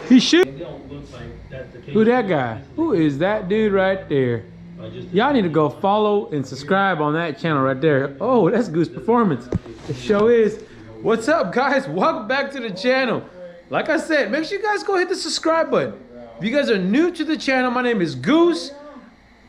He should. Who that guy? Who is that dude right there? Y'all need to go follow and subscribe on that channel right there. Oh, that's Goose Performance. The show is. What's up, guys? Welcome back to the channel. Like I said, make sure you guys go hit the subscribe button. If you guys are new to the channel, my name is Goose.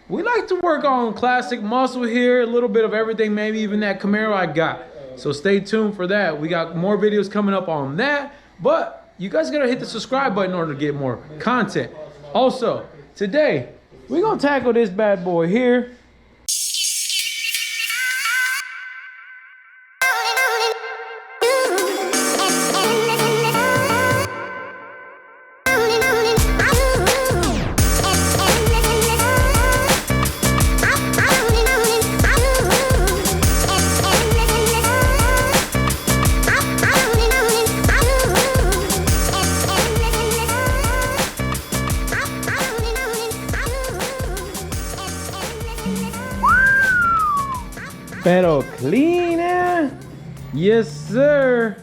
We like to work on classic muscle here, a little bit of everything, maybe even that Camaro I got. So stay tuned for that. We got more videos coming up on that, but you guys gotta hit the subscribe button in order to get more content. Also, today, we're gonna tackle this bad boy here. Pero cleaner. Yes, sir.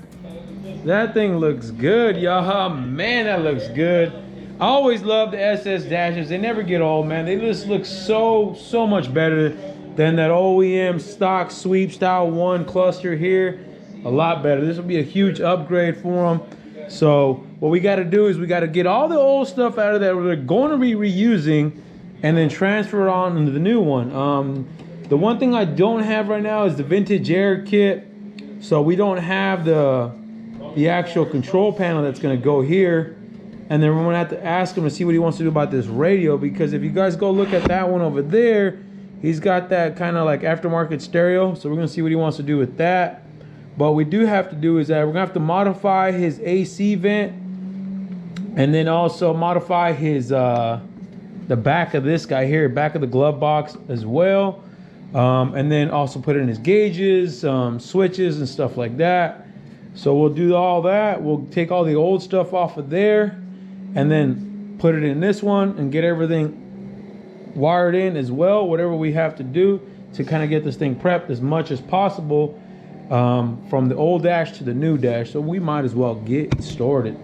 That thing looks good, y'all. Man, that looks good. I always love the SS dashes. They never get old, man. They just look so much better than that OEM stock sweep style 1 cluster here. A lot better. This will be a huge upgrade for them. So what we got to do is we got to get all the old stuff out of that we're going to be reusing and then transfer it on into the new one. The one thing I don't have right now is the vintage air kit. So we don't have the actual control panel that's gonna go here. And then we're gonna have to ask him to see what he wants to do about this radio, because if you guys go look at that one over there, he's got that kind of like aftermarket stereo. So we're gonna see what he wants to do with that. But we do have to do is that we're gonna have to modify his AC vent and then also modify his the back of this guy here, back of the glove box as well. And then also put in his gauges, switches and stuff like that. So we'll do all that. We'll take all the old stuff off of there and then put it in this one and get everything wired in as well, whatever we have to do to kind of get this thing prepped as much as possible, from the old dash to the new dash. So we might as well get started.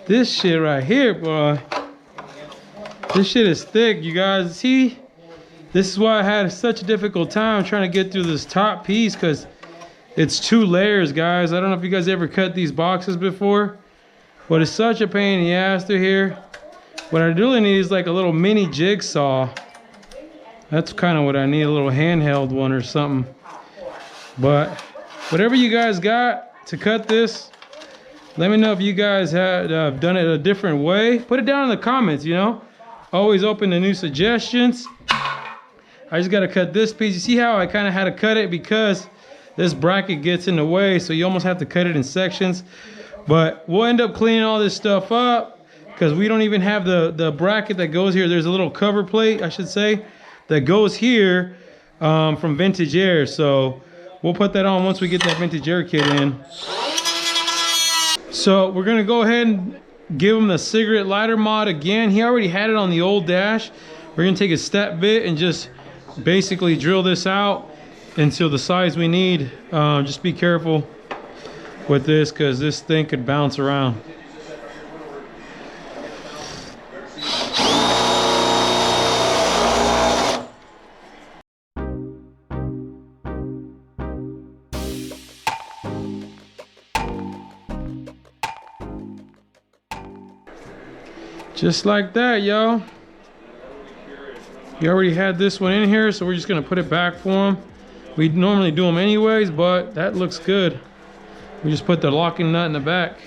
this shit right here, boy. This shit is thick, you guys. See, this is why I had such a difficult time trying to get through this top piece, because it's 2 layers, guys. I don't know if you guys ever cut these boxes before, but it's such a pain in the ass through here. What I really need is like a little mini jigsaw. That's kind of what I need, a little handheld one or something. But whatever you guys got to cut this, let me know if you guys had done it a different way. Put it down in the comments, you know. Always open to new suggestions. I just got to cut this piece. You see how I kind of had to cut it because this bracket gets in the way, so you almost have to cut it in sections. But we'll end up cleaning all this stuff up because we don't even have the bracket that goes here. There's a little cover plate, I should say, that goes here from Vintage Air. So we'll put that on once we get that Vintage Air kit in. So we're gonna go ahead and give him the cigarette lighter mod again. He already had it on the old dash. We're gonna take a step bit and just basically drill this out until the size we need. Just be careful with this because this thing could bounce around. Just like that, y'all. You already had this one in here, so we're just gonna put it back for him. We normally do them anyways, but that looks good. We just put the locking nut in the back.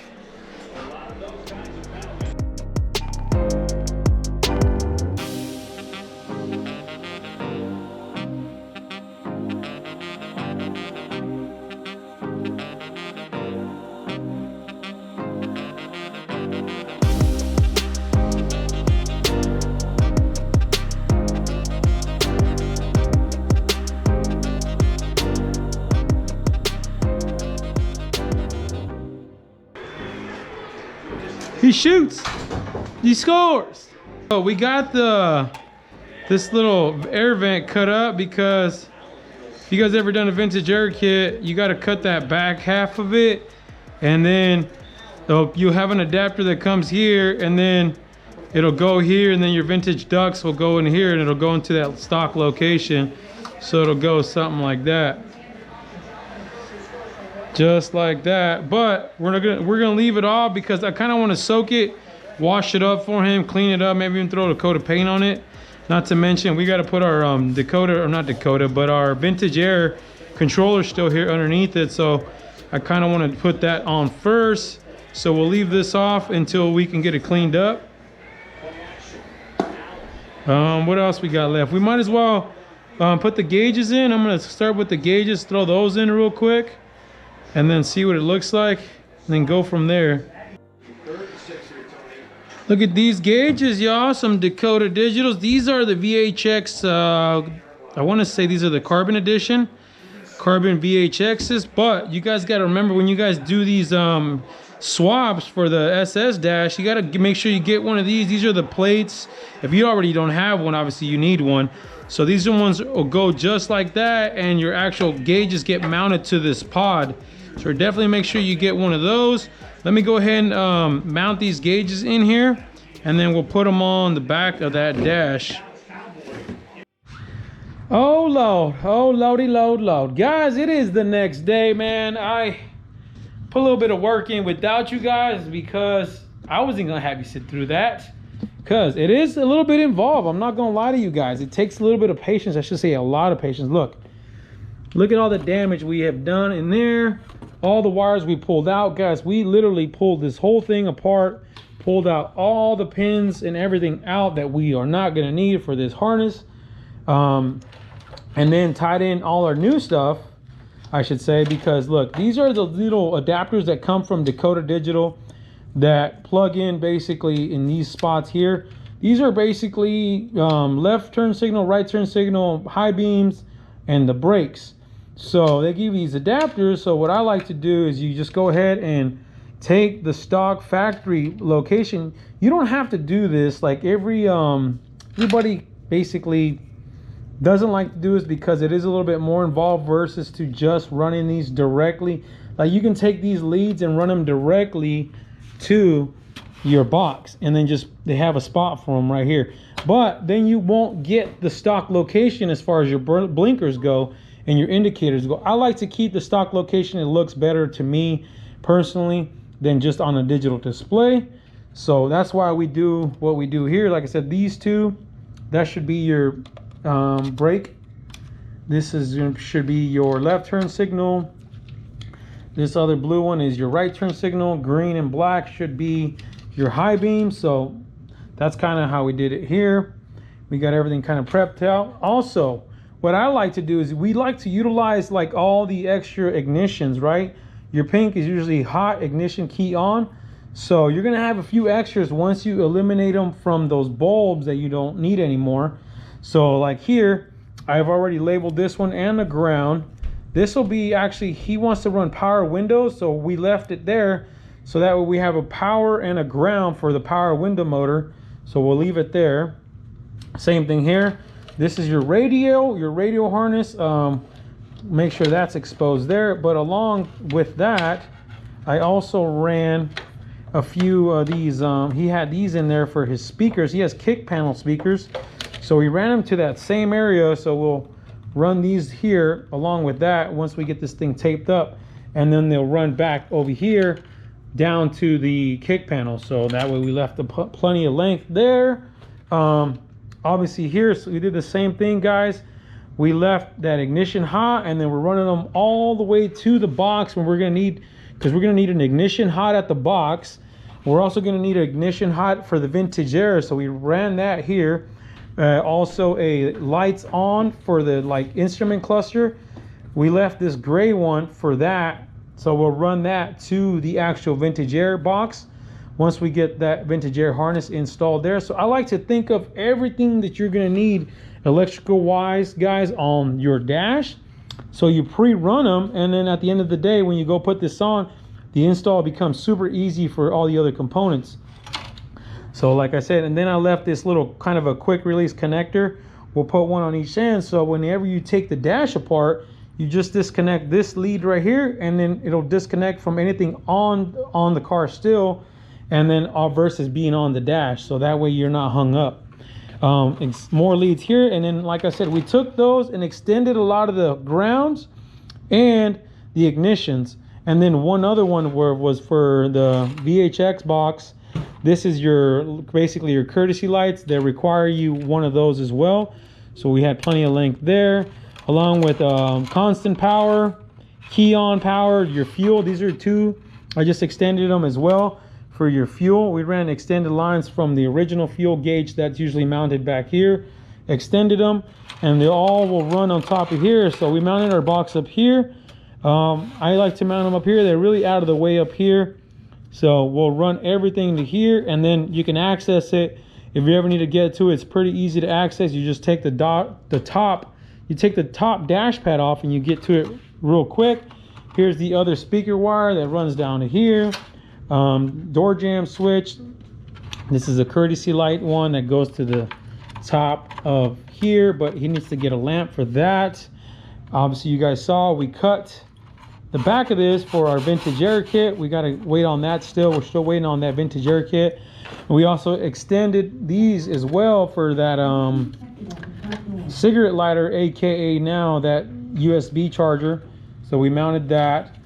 He shoots, he scores. So we got this little air vent cut up because if you guys ever done a vintage air kit, you got to cut that back half of it, and then you have an adapter that comes here, and then it'll go here, and then your vintage ducts will go in here, and it'll go into that stock location. So it'll go something like that. Just like that. But we're gonna leave it off because I kind of want to soak it, wash it up for him, clean it up, maybe even throw a coat of paint on it. Not to mention we got to put our DAKOTA, or not DAKOTA, but our Vintage Air controller still here underneath it. So I kind of want to put that on first. So we'll leave this off until we can get it cleaned up. What else we got left? We might as well put the gauges in. I'm gonna start with the gauges, throw those in real quick, and then see what it looks like, and then go from there. Look at these gauges, y'all. Some DAKOTA digitals. These are the VHX, I want to say these are the carbon edition, carbon VHXs. But you guys got to remember, when you guys do these swaps for the SS dash, you got to make sure you get one of these. These are the plates. If you already don't have one, obviously you need one. So these are ones that will go just like that, and your actual gauges get mounted to this pod. So definitely make sure you get one of those. Let me go ahead and mount these gauges in here, and then we'll put them on the back of that dash. Oh Lord, oh Lordy Lord. Guys, it is the next day, man. I put a little bit of work in without you guys because I wasn't gonna have you sit through that, because it is a little bit involved. I'm not gonna lie to you guys. It takes a little bit of patience. I should say a lot of patience. Look at all the damage we have done in there. All the wires we pulled out, guys. We literally pulled this whole thing apart, pulled out all the pins and everything out that we are not going to need for this harness, and then tied in all our new stuff, I should say, because look, these are the little adapters that come from DAKOTA Digital that plug in basically in these spots here. These are basically left turn signal, right turn signal, high beams, and the brakes. So they give you these adapters. So what I like to do is you just go ahead and take the stock factory location. You don't have to do this. Like everybody basically doesn't like to do this because it is a little bit more involved versus to just running these directly. Like you can take these leads and run them directly to your box, and then just they have a spot for them right here. But then you won't get the stock location as far as your blinkers go and your indicators go. I like to keep the stock location. It looks better to me personally than just on a digital display. So that's why we do what we do here. Like I said, these two, that should be your brake. This should be your left turn signal. This other blue one is your right turn signal. Green and black should be your high beam. So that's kind of how we did it here. We got everything kind of prepped out. Also, what I like to do is we like to utilize like all the extra ignitions, right? Your pink is usually hot, ignition key on. So you're gonna have a few extras once you eliminate them from those bulbs that you don't need anymore. So like here, I've already labeled this one and the ground. This will be actually, he wants to run power windows, so we left it there. So that way we have a power and a ground for the power window motor. So we'll leave it there. Same thing here. This is your radio harness. Make sure that's exposed there. But along with that, I also ran a few of these. He had these in there for his speakers. He has kick panel speakers. So we ran them to that same area. So we'll run these here along with that once we get this thing taped up, and then they'll run back over here down to the kick panel. So that way we left plenty of length there. Obviously here, so we did the same thing, guys. We left that ignition hot, and then we're running them all the way to the box when we're gonna need, because we're gonna need an ignition hot at the box. We're also gonna need an ignition hot for the vintage air, so we ran that here. Also a lights on for the like instrument cluster. We left this gray one for that, so we'll run that to the actual vintage air box once we get that vintage air harness installed there. So I like to think of everything that you're gonna need electrical wise, guys, on your dash. So you pre-run them, and then at the end of the day, when you go put this on, the install becomes super easy for all the other components. So like I said, and then I left this little kind of a quick release connector. We'll put one on each end, so whenever you take the dash apart, you just disconnect this lead right here, and then it'll disconnect from anything on the car still, and then versus being on the dash. So that way you're not hung up. More leads here, and then like I said, we took those and extended a lot of the grounds and the ignitions, and then one other one was for the VHX box. This is your basically your courtesy lights. They require you one of those as well. So we had plenty of length there, along with constant power, key on power, your fuel. These are two. I just extended them as well for your fuel. We ran extended lines from the original fuel gauge that's usually mounted back here, extended them, and they all will run on top of here. So we mounted our box up here. I like to mount them up here. They're really out of the way up here. So we'll run everything to here, and then you can access it. If you ever need to get to it, it's pretty easy to access. You just take the top dash pad off, and you get to it real quick. Here's the other speaker wire that runs down to here. Door jamb switch. This is a courtesy light one that goes to the top of here, but he needs to get a lamp for that. Obviously, you guys saw we cut the back of this for our vintage air kit. We got to wait on that still. We're still waiting on that vintage air kit. We also extended these as well for that cigarette lighter, aka now that USB charger. So we mounted that.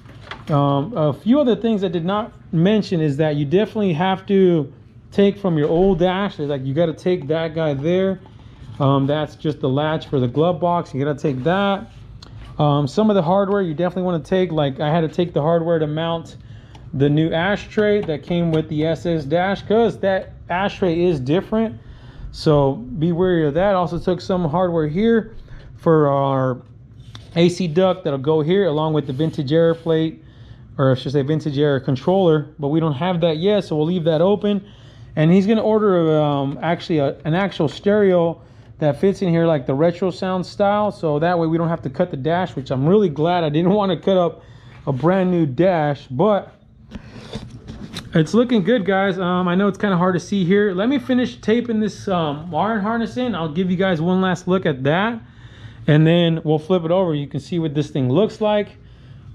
A few other things I did not mention is that you definitely have to take from your old dash. Like you got to take that guy there. That's just the latch for the glove box. You got to take that. Some of the hardware you definitely want to take, like I had to take the hardware to mount the new ashtray that came with the SS dash, because that ashtray is different, so be wary of that. Also took some hardware here for our AC duct that'll go here along with the vintage air plate, or I should say vintage air controller, but we don't have that yet, so we'll leave that open. And he's going to order actually an actual stereo that fits in here like the retro sound style, so that way we don't have to cut the dash, which I'm really glad. I didn't want to cut up a brand new dash, but it's looking good, guys. I know it's kind of hard to see here. Let me finish taping this wiring harness in. I'll give you guys one last look at that, and then we'll flip it over. You can see what this thing looks like.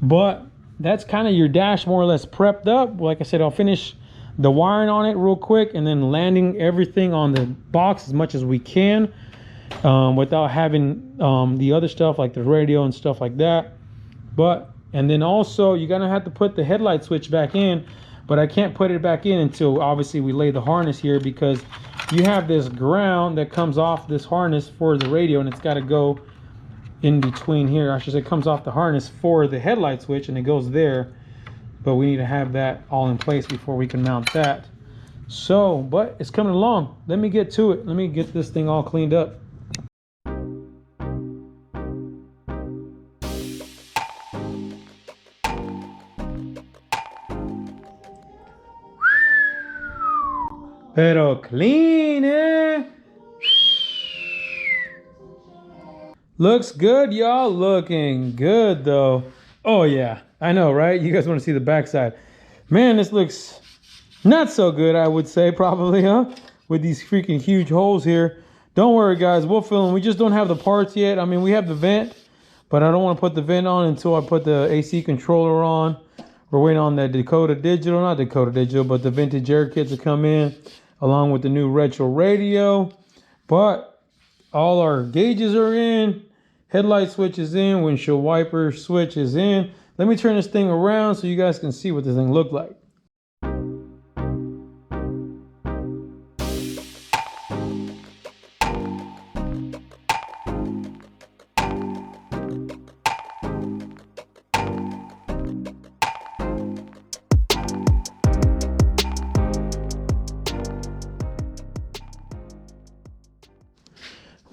But that's kind of your dash more or less prepped up. Like I said, I'll finish the wiring on it real quick, and then landing everything on the box as much as we can, without having the other stuff like the radio and stuff like that. And then also you're gonna have to put the headlight switch back in, but I can't put it back in until obviously we lay the harness here, because you have this ground that comes off this harness for the radio, and it's got to go in between here. I should say it comes off the harness for the headlight switch, and it goes there, but we need to have that all in place before we can mount that. So, but it's coming along. Let me get to it. Let me get this thing all cleaned up. Pero clean, eh? Looks good, y'all. Looking good, though. Oh, yeah. I know, right? You guys want to see the backside. Man, this looks not so good, I would say, probably, huh? With these freaking huge holes here. Don't worry, guys. We'll fill them. We just don't have the parts yet. I mean, we have the vent, but I don't want to put the vent on until I put the AC controller on. We're waiting on the DAKOTA Digital. Not DAKOTA Digital, but the vintage air kit to come in, along with the new retro radio. But all our gauges are in, headlight switch is in, windshield wiper switch is in. Let me turn this thing around so you guys can see what this thing looked like.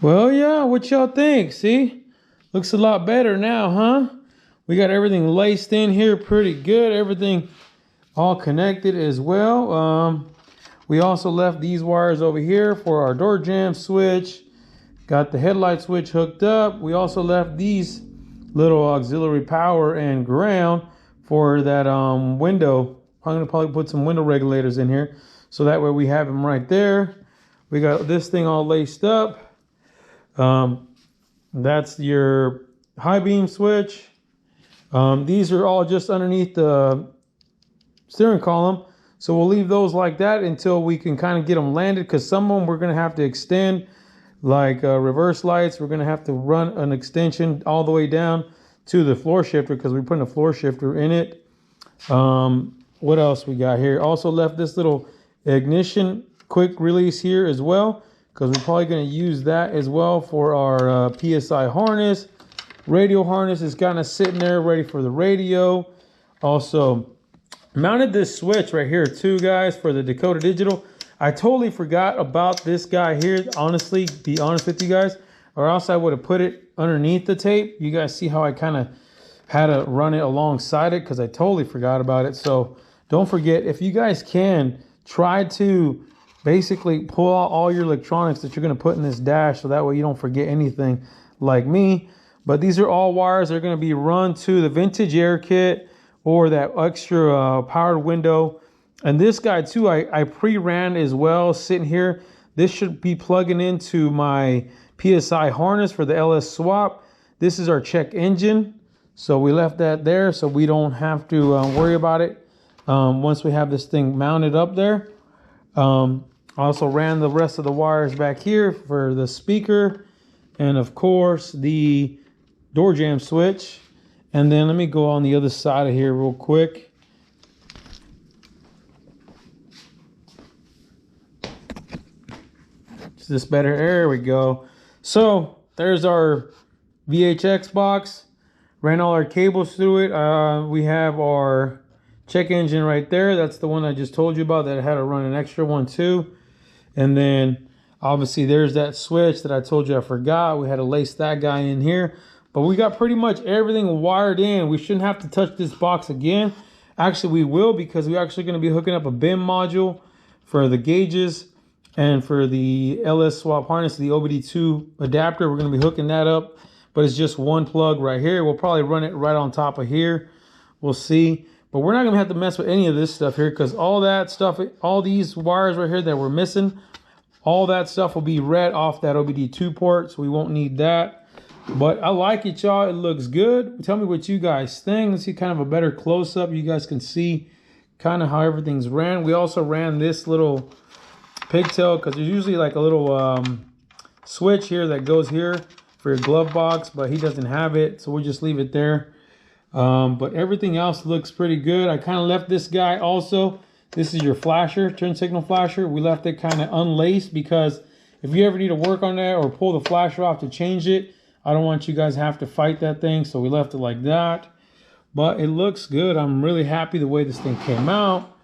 Well, yeah, what y'all think? See? Looks a lot better now, huh? We got everything laced in here pretty good. Everything all connected as well. We also left these wires over here for our door jamb switch. Got the headlight switch hooked up. We also left these little auxiliary power and ground for that window. I'm gonna probably put some window regulators in here, so that way we have them right there. We got this thing all laced up. That's your high beam switch. These are all just underneath the steering column, so we'll leave those like that until we can kind of get them landed, because some of them we're going to have to extend, like reverse lights. We're going to have to run an extension all the way down to the floor shifter, because we're putting a floor shifter in it. What else we got here? Also left this little ignition quick release here as well, because we're probably going to use that as well for our PSI harness. Radio harness is kind of sitting there ready for the radio. Also mounted this switch right here too, guys, for the DAKOTA Digital. I totally forgot about this guy here, honestly, be honest with you guys, or else I would have put it underneath the tape. You guys see how I kind of had to run it alongside it, because I totally forgot about it. So don't forget, if you guys can, try to basically pull out all your electronics that you're going to put in this dash, so that way you don't forget anything like me. But these are all wires that are going to be run to the vintage air kit or that extra powered window. And this guy too, I pre-ran as well, sitting here. This should be plugging into my PSI harness for the LS swap. This is our check engine, so we left that there so we don't have to worry about it once we have this thing mounted up there. I also ran the rest of the wires back here for the speaker, and of course the door jamb switch. And then let me go on the other side of here real quick. Is this better? There we go. So there's our VHX box. Ran all our cables through it. We have our check engine right there. That's the one I just told you about that I had to run an extra one too. And then obviously there's that switch that I told you I forgot. We had to lace that guy in here. But we got pretty much everything wired in. We shouldn't have to touch this box again. Actually, we will, because we're actually going to be hooking up a BIM module for the gauges and for the LS swap harness, the OBD2 adapter. We're going to be hooking that up, but it's just one plug right here. We'll probably run it right on top of here. We'll see. But we're not going to have to mess with any of this stuff here, because all that stuff, all these wires right here that we're missing, all that stuff will be read off that OBD2 port, so we won't need that. But I like it, y'all. It looks good. Tell me what you guys think. Let's see kind of a better close-up. You guys can see kind of how everything's ran. We also ran this little pigtail because there's usually like a little switch here that goes here for your glove box, but he doesn't have it, so we'll just leave it there. But everything else looks pretty good. I kind of left this guy also. This is your flasher, turn signal flasher. We left it kind of unlaced because if you ever need to work on that or pull the flasher off to change it, I don't want you guys to have to fight that thing, so we left it like that. But it looks good. I'm really happy the way this thing came out.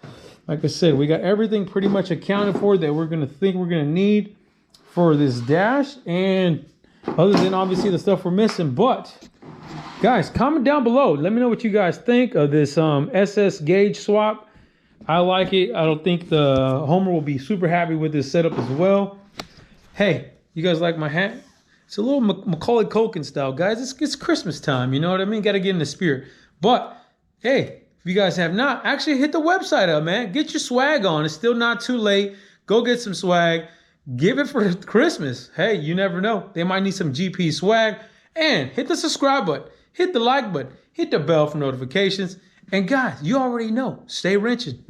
Like I said, we got everything pretty much accounted for that we're gonna need for this dash, and other than obviously the stuff we're missing. But guys, comment down below. Let me know what you guys think of this SS gauge swap. I like it. I don't think the Homer will be super happy with this setup as well. Hey, you guys like my hat? It's a little Macaulay Culkin style, guys. It's Christmas time, you know what I mean? Got to get in the spirit. But hey, if you guys have not, actually hit the website up, man. Get your swag on. It's still not too late. Go get some swag. Give it for Christmas. Hey, you never know. They might need some GP swag. And hit the subscribe button. Hit the like button. Hit the bell for notifications. And guys, you already know. Stay wrenching.